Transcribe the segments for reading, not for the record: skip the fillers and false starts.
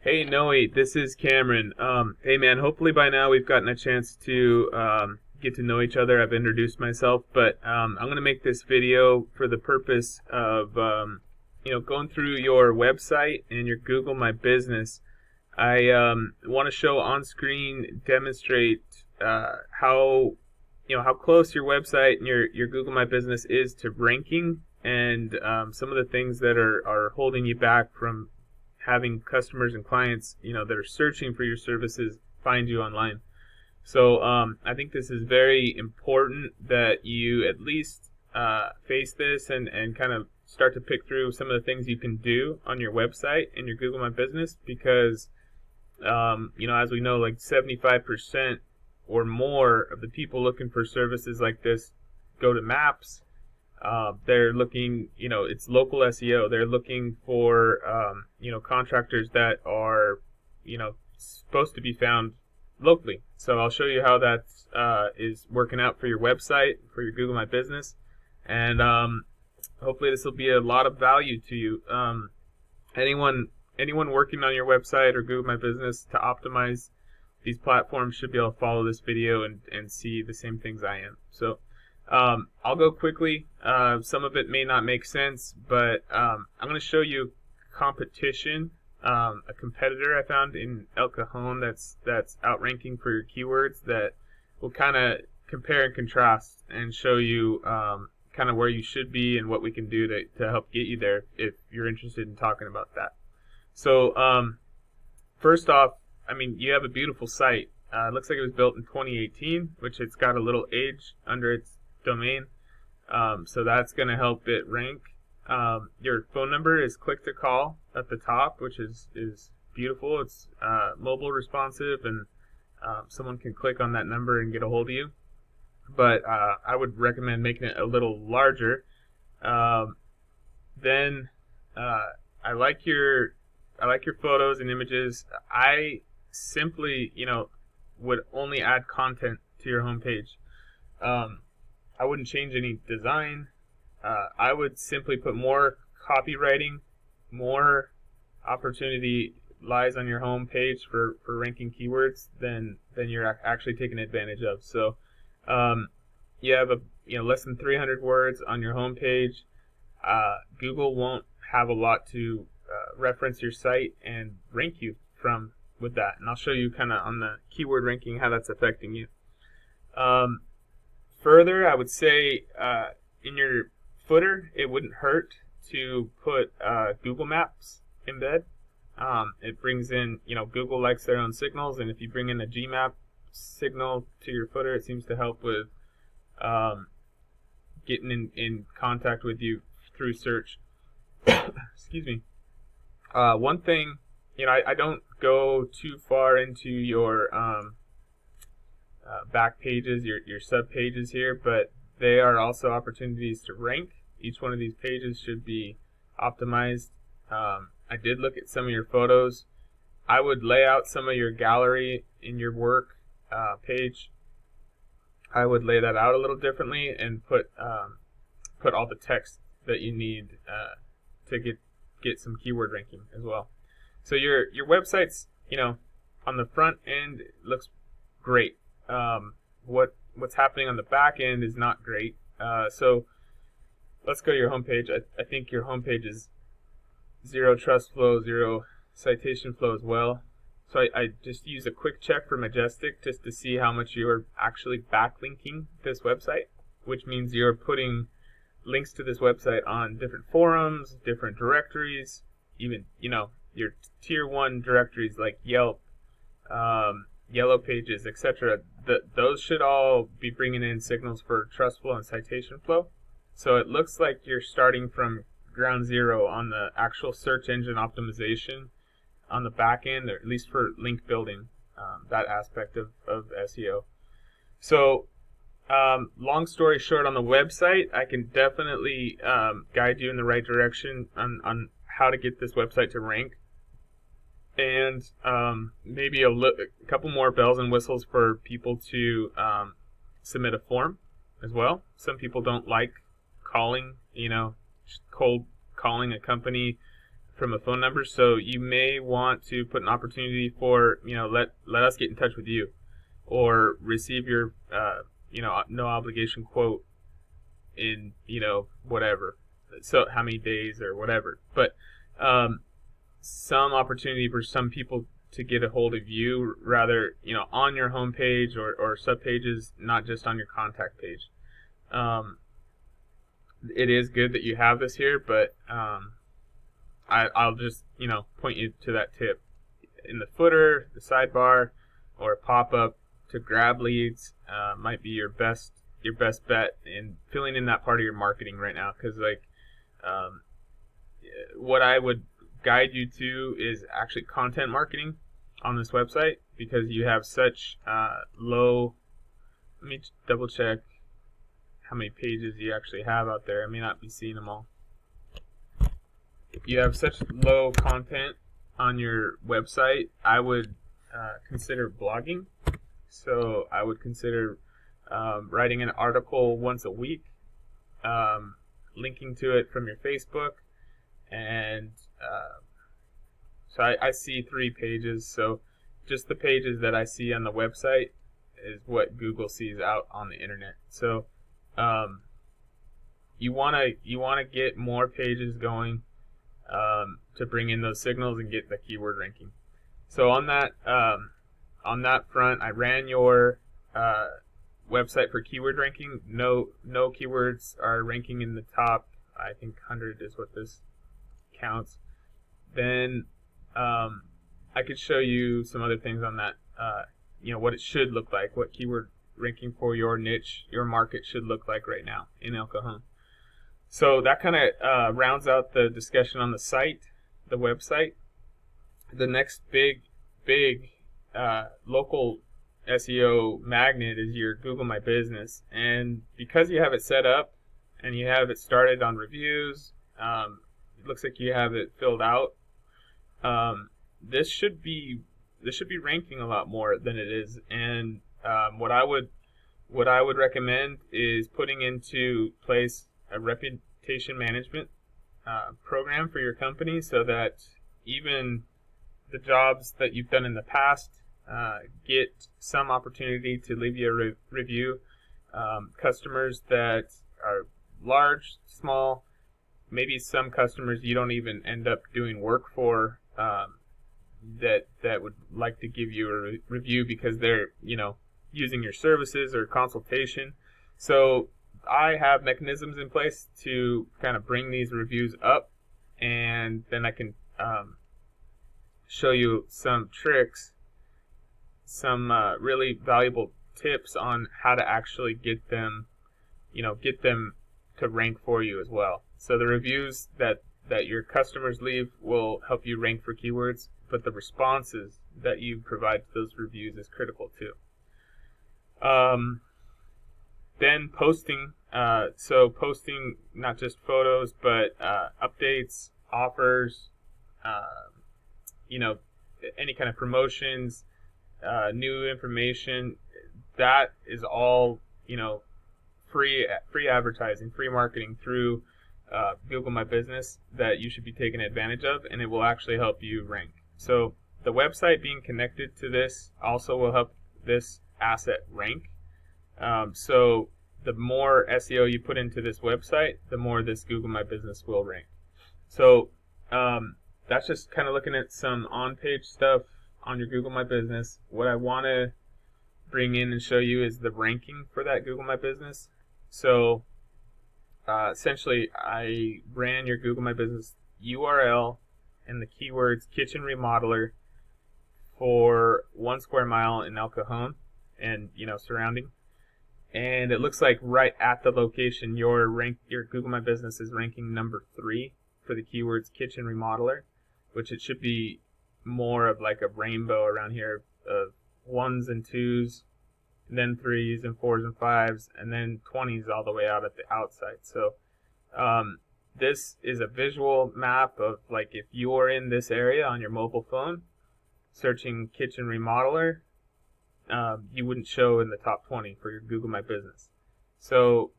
Hey Noe, this is Cameron. Hey man, hopefully by now we've gotten a chance to get to know each other. I've introduced myself, but I'm going to make this video for the purpose of going through your website and your Google My Business. I want to show on screen, demonstrate how close your website and your Google My Business is to ranking, and some of the things that are holding you back from having customers and clients, that are searching for your services find you online. So I think this is very important that you at least face this and kind of start to pick through some of the things you can do on your website and your Google My Business because, as we know, like 75% or more of the people looking for services like this go to Maps. They're looking, it's local SEO. They're looking for, contractors that are, supposed to be found locally. So I'll show you how that is working out for your website, for your Google My Business, and hopefully this will be a lot of value to you. Anyone working on your website or Google My Business to optimize these platforms should be able to follow this video and see the same things I am. So I'll go quickly. Some of it may not make sense, but I'm going to show you competition, a competitor I found in El Cajon that's outranking for your keywords that will kind of compare and contrast and show you kind of where you should be and what we can do to help get you there if you're interested in talking about that. So first off, you have a beautiful site. It looks like it was built in 2018, which it's got a little age under its domain, so that's going to help it rank. Your phone number is click to call at the top, which is beautiful. It's mobile responsive, and someone can click on that number and get a hold of you. But I would recommend making it a little larger. Then I like your photos and images. I simply would only add content to your homepage. I wouldn't change any design. I would simply put more copywriting, more opportunity lies on your home page for ranking keywords than you're actually taking advantage of. So you have less than 300 words on your home page. Google won't have a lot to reference your site and rank you from with that, and I'll show you kind of on the keyword ranking how that's affecting you. Further, I would say in your footer, it wouldn't hurt to put Google Maps embed. It brings in, Google likes their own signals, and if you bring in a Gmap signal to your footer, it seems to help with getting in contact with you through search. Excuse me. One thing, I don't go too far into your back pages, your sub pages here, but they are also opportunities to rank. Each one of these pages should be optimized. I did look at some of your photos. I would lay out some of your gallery in your work page. I would lay that out a little differently and put all the text that you need to get some keyword ranking as well. So your website's on the front end looks great. What's happening on the back end is not great. So let's go to your homepage. I think your homepage is zero trust flow, zero citation flow as well. So I just use a quick check for Majestic just to see how much you're actually backlinking this website, which means you're putting links to this website on different forums, different directories, even your tier 1 directories like Yelp, Yellow Pages, etc. Those should all be bringing in signals for trust flow and citation flow. So it looks like you're starting from ground zero on the actual search engine optimization on the back end, or at least for link building, that aspect of SEO. So long story short, on the website, I can definitely guide you in the right direction on how to get this website to rank. And maybe a couple more bells and whistles for people to submit a form as well. Some people don't like calling, cold calling a company from a phone number. So you may want to put an opportunity for, let us get in touch with you, or receive your no obligation quote in whatever, so how many days or whatever. But some opportunity for some people to get a hold of you, rather on your homepage or sub pages, not just on your contact page. It is good that you have this here, but I'll just point you to that tip in the footer, the sidebar, or a pop-up to grab leads. Might be your best bet in filling in that part of your marketing right now, because what I would guide you to is actually content marketing on this website, because you have such low. Let me double check how many pages you actually have out there. I may not be seeing them all. You have such low content on your website. I would consider blogging. So I would consider writing an article once a week, linking to it from your Facebook, and so I see 3 pages. So just the pages that I see on the website is what Google sees out on the internet. So you wanna get more pages going to bring in those signals and get the keyword ranking. So on that front, I ran your website for keyword ranking. No keywords are ranking in the top. I think 100 is what this counts. Then I could show you some other things on that. What it should look like, what keyword ranking for your niche, your market should look like right now in El Cajon. So that kind of rounds out the discussion on the site, the website. The next big local SEO magnet is your Google My Business. And because you have it set up and you have it started on reviews, it looks like you have it filled out. This should be ranking a lot more than it is. And what I would recommend is putting into place a reputation management program for your company, so that even the jobs that you've done in the past get some opportunity to leave you a review. Customers that are large, small, maybe some customers you don't even end up doing work for, that would like to give you a review because they're using your services or consultation. So I have mechanisms in place to kind of bring these reviews up, and then I can show you some tricks, some really valuable tips on how to actually get them to rank for you as well. So the reviews that your customers leave will help you rank for keywords, but the responses that you provide to those reviews is critical too. Then posting, so posting not just photos, but updates, offers, any kind of promotions, new information. That is all free advertising, free marketing through Google My Business that you should be taking advantage of, and it will actually help you rank. So the website being connected to this also will help this asset rank. So the more SEO you put into this website, the more this Google My Business will rank. So that's just kind of looking at some on-page stuff on your Google My Business. What I want to bring in and show you is the ranking for that Google My Business. So essentially, I ran your Google My Business URL and the keywords kitchen remodeler for 1 square mile in El Cajon and surrounding. And it looks like right at the location, your Google My Business is ranking number 3 for the keywords kitchen remodeler, which it should be more of like a rainbow around here of 1s and 2s, and then 3s and 4s and 5s, and then 20s all the way out at the outside. So this is a visual map of like if you're in this area on your mobile phone searching kitchen remodeler, you wouldn't show in the top 20 for your Google My Business. So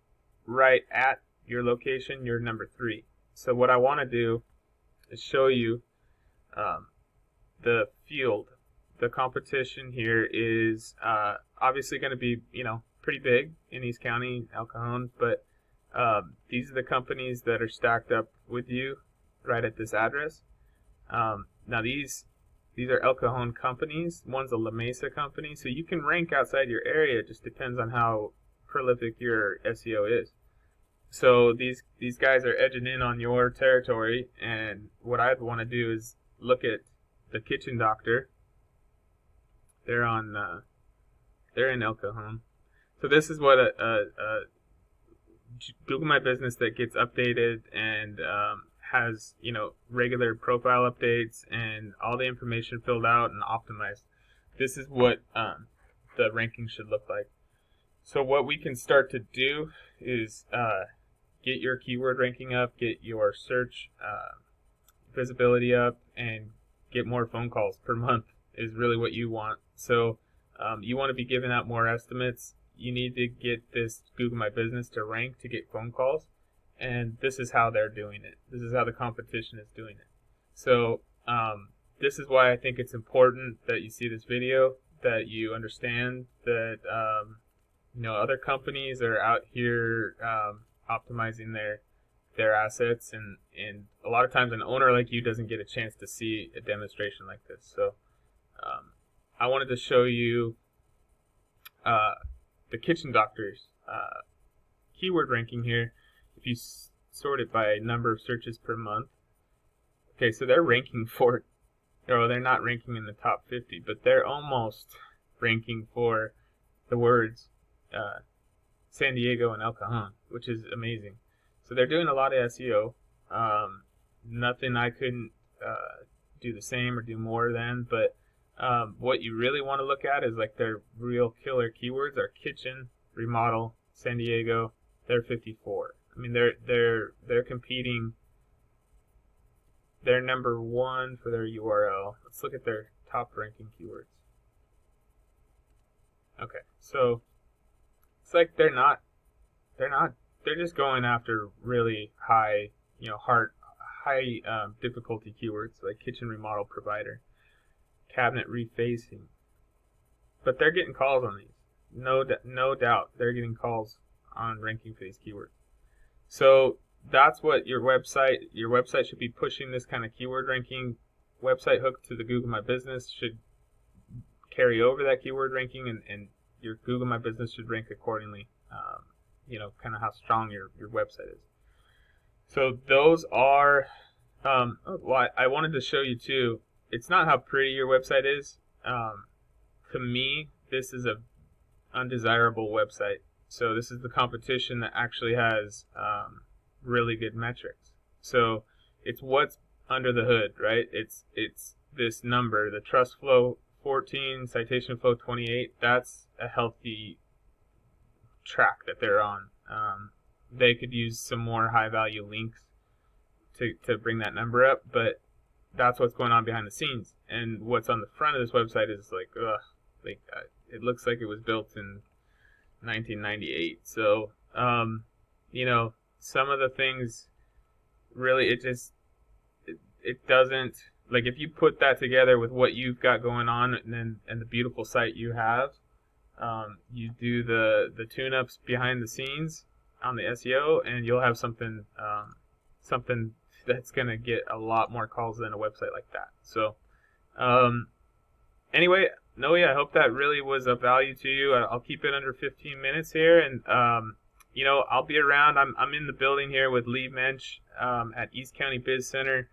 right at your location, you're number 3. So what I want to do show you the field. The competition here is obviously going to be, pretty big in East County, El Cajon, but these are the companies that are stacked up with you right at this address. Now these are El Cajon companies. One's a La Mesa company, so you can rank outside your area. It just depends on how prolific your SEO is. So these guys are edging in on your territory, and what I'd want to do is look at the Kitchen Doctor. They're in El Cajon. So this is what a Google My Business that gets updated and has regular profile updates and all the information filled out and optimized. This is what the ranking should look like. So what we can start to do is get your keyword ranking up, get your search visibility up, and get more phone calls per month is really what you want. So you want to be giving out more estimates. You need to get this Google My Business to rank to get phone calls, and this is how they're doing it. This is how the competition is doing it. So this is why I think it's important that you see this video, that you understand that other companies are out here optimizing their assets, and a lot of times an owner like you doesn't get a chance to see a demonstration like this. So I wanted to show you the Kitchen Doctor's keyword ranking here. If you sort it by number of searches per month, okay, so they're ranking for, or they're not ranking in the top 50, but they're almost ranking for the words San Diego and El Cajon, which is amazing. So they're doing a lot of SEO. Nothing I couldn't do the same or do more than, but what you really want to look at is like their real killer keywords are kitchen, remodel, San Diego. They're 54. I mean, they're competing. They're number one for their URL. Let's look at their top ranking keywords. Okay, so it's like they're just going after really high, high difficulty keywords like kitchen remodel provider, cabinet refacing. But they're getting calls on these. No doubt they're getting calls on ranking for these keywords. So that's what your website should be pushing, this kind of keyword ranking. Website hooked to the Google My Business should carry over that keyword ranking, and your Google My Business should rank accordingly. Kind of how strong your website is. So those are, I wanted to show you too, it's not how pretty your website is. To me, this is a undesirable website. So this is the competition that actually has really good metrics. So it's what's under the hood, right? It's this number, the trust flow 14, citation flow 28. That's a healthy track that they're on. They could use some more high value links to bring that number up, but that's what's going on behind the scenes. And what's on the front of this website is it looks like it was built in 1998. So some of the things really it doesn't, like, if you put that together with what you've got going on and the beautiful site you have, you do the tune-ups behind the scenes on the SEO, and you'll have something that's going to get a lot more calls than a website like that. So anyway, Noe, I hope that really was of value to you. I'll keep it under 15 minutes here, and I'll be around. I'm in the building here with Lee Mensch at East County Biz Center,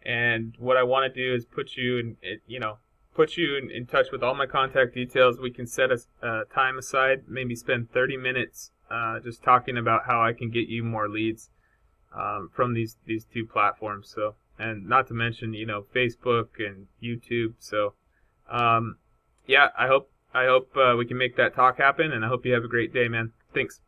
and what I want to do is put you in touch with all my contact details. We can set a time aside, maybe spend 30 minutes just talking about how I can get you more leads from these two platforms. So, and not to mention Facebook and YouTube. So I hope we can make that talk happen, and I hope you have a great day, man. Thanks.